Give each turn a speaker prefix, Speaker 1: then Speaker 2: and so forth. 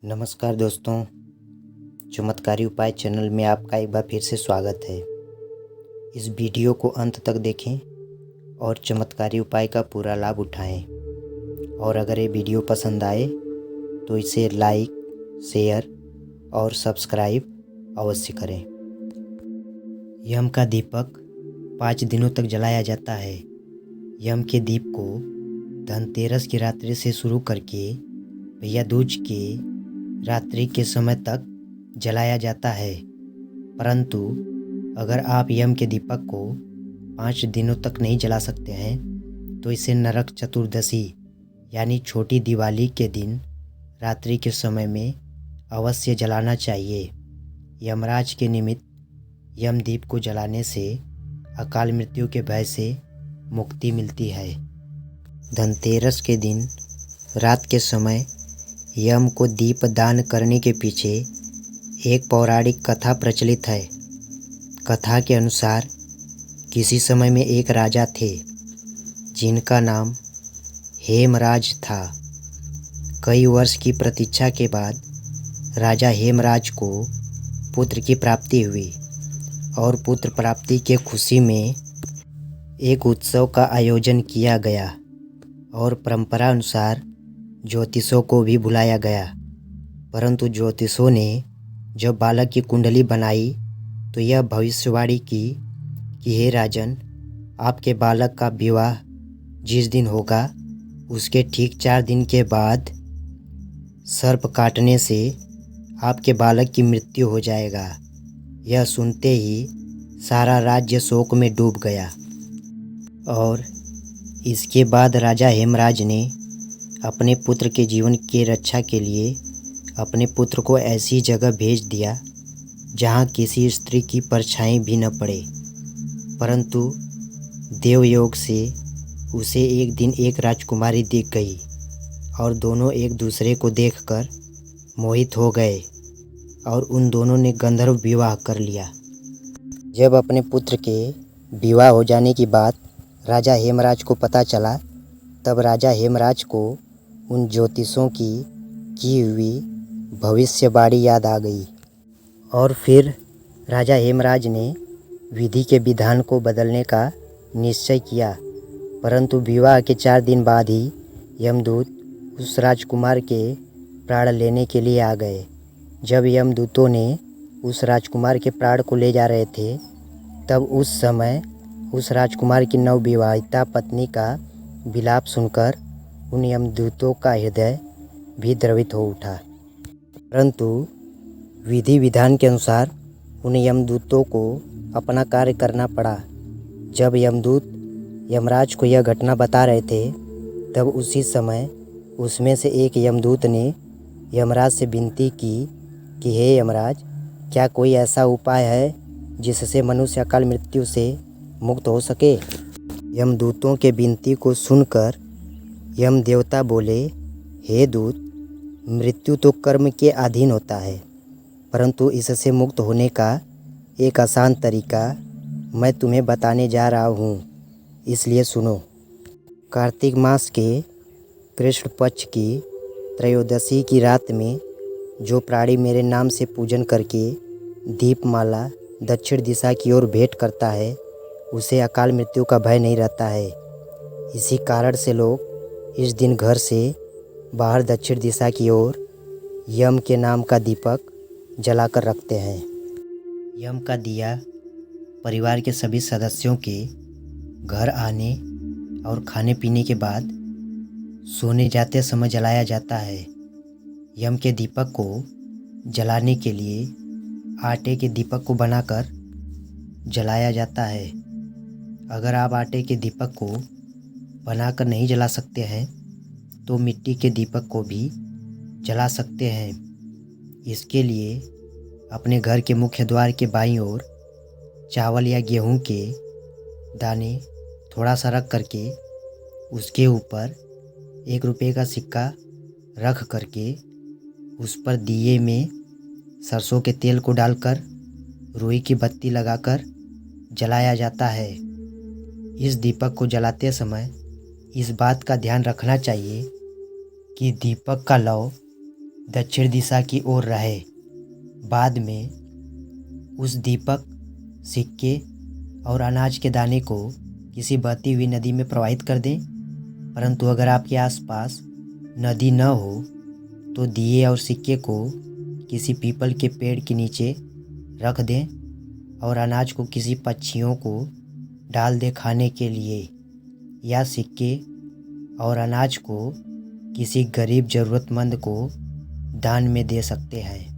Speaker 1: नमस्कार दोस्तों, चमत्कारी उपाय चैनल में आपका एक बार फिर से स्वागत है। इस वीडियो को अंत तक देखें और चमत्कारी उपाय का पूरा लाभ उठाएं। और अगर ये वीडियो पसंद आए तो इसे लाइक, शेयर और सब्सक्राइब अवश्य करें। यम का दीपक 5 दिनों तक जलाया जाता है। यम के दीप को धनतेरस की रात्रि से शुरू करके भैया दूज के रात्रि के समय तक जलाया जाता है। परंतु अगर आप यम के दीपक को 5 दिनों तक नहीं जला सकते हैं तो इसे नरक चतुर्दशी यानी छोटी दिवाली के दिन रात्रि के समय में अवश्य जलाना चाहिए। यमराज के निमित्त यमदीप को जलाने से अकाल मृत्यु के भय से मुक्ति मिलती है। धनतेरस के दिन रात के समय यम को दीप दान करने के पीछे एक पौराणिक कथा प्रचलित है। कथा के अनुसार किसी समय में एक राजा थे जिनका नाम हेमराज था। कई वर्ष की प्रतीक्षा के बाद राजा हेमराज को पुत्र की प्राप्ति हुई और पुत्र प्राप्ति के खुशी में एक उत्सव का आयोजन किया गया और परंपरा अनुसार ज्योतिषों को भी बुलाया गया। परंतु ज्योतिषों ने जब बालक की कुंडली बनाई तो यह भविष्यवाणी की कि हे राजन, आपके बालक का विवाह जिस दिन होगा उसके ठीक 4 दिन के बाद सर्प काटने से आपके बालक की मृत्यु हो जाएगा। यह सुनते ही सारा राज्य शोक में डूब गया और इसके बाद राजा हेमराज ने अपने पुत्र के जीवन की रक्षा के लिए अपने पुत्र को ऐसी जगह भेज दिया जहां किसी स्त्री की परछाई भी न पड़े। परंतु देवयोग से उसे एक दिन एक राजकुमारी दिख गई और दोनों एक दूसरे को देखकर मोहित हो गए और उन दोनों ने गंधर्व विवाह कर लिया। जब अपने पुत्र के विवाह हो जाने की बात राजा हेमराज को पता चला तब राजा हेमराज को उन ज्योतिषों की हुई भविष्यवाणी याद आ गई और फिर राजा हेमराज ने विधि के विधान को बदलने का निश्चय किया। परंतु विवाह के 4 दिन बाद ही यमदूत उस राजकुमार के प्राण लेने के लिए आ गए। जब यमदूतों ने उस राजकुमार के प्राण को ले जा रहे थे तब उस समय उस राजकुमार की नवविवाहिता पत्नी का विलाप सुनकर उन यमदूतों का हृदय भी द्रवित हो उठा। परंतु विधि विधान के अनुसार उन यमदूतों को अपना कार्य करना पड़ा। जब यमदूत यमराज को यह घटना बता रहे थे तब उसी समय उसमें से एक यमदूत ने यमराज से विनती की कि हे यमराज, क्या कोई ऐसा उपाय है जिससे मनुष्य अकाल मृत्यु से मुक्त हो सके। यमदूतों के विनती को सुनकर यम देवता बोले, हे दूत, मृत्यु तो कर्म के अधीन होता है, परंतु इससे मुक्त होने का एक आसान तरीका मैं तुम्हें बताने जा रहा हूँ, इसलिए सुनो। कार्तिक मास के कृष्ण पक्ष की त्रयोदशी की रात में जो प्राणी मेरे नाम से पूजन करके दीपमाला दक्षिण दिशा की ओर भेंट करता है उसे अकाल मृत्यु का भय नहीं रहता है। इसी कारण से लोग इस दिन घर से बाहर दक्षिण दिशा की ओर यम के नाम का दीपक जलाकर रखते हैं। यम का दिया परिवार के सभी सदस्यों के घर आने और खाने पीने के बाद सोने जाते समय जलाया जाता है। यम के दीपक को जलाने के लिए आटे के दीपक को बनाकर जलाया जाता है। अगर आप आटे के दीपक को बनाकर नहीं जला सकते हैं तो मिट्टी के दीपक को भी जला सकते हैं। इसके लिए अपने घर के मुख्य द्वार के बाईं ओर चावल या गेहूं के दाने थोड़ा सा रख करके उसके ऊपर 1 रुपये का सिक्का रख करके उस पर दिए में सरसों के तेल को डालकर रुई की बत्ती लगाकर जलाया जाता है। इस दीपक को जलाते समय इस बात का ध्यान रखना चाहिए कि दीपक का लौ दक्षिण दिशा की ओर रहे। बाद में उस दीपक, सिक्के और अनाज के दाने को किसी बहती हुई नदी में प्रवाहित कर दें। परंतु अगर आपके आसपास नदी न हो तो दिए और सिक्के को किसी पीपल के पेड़ के नीचे रख दें और अनाज को किसी पक्षियों को डाल दें खाने के लिए, या सिक्के और अनाज को किसी गरीब ज़रूरतमंद को दान में दे सकते हैं।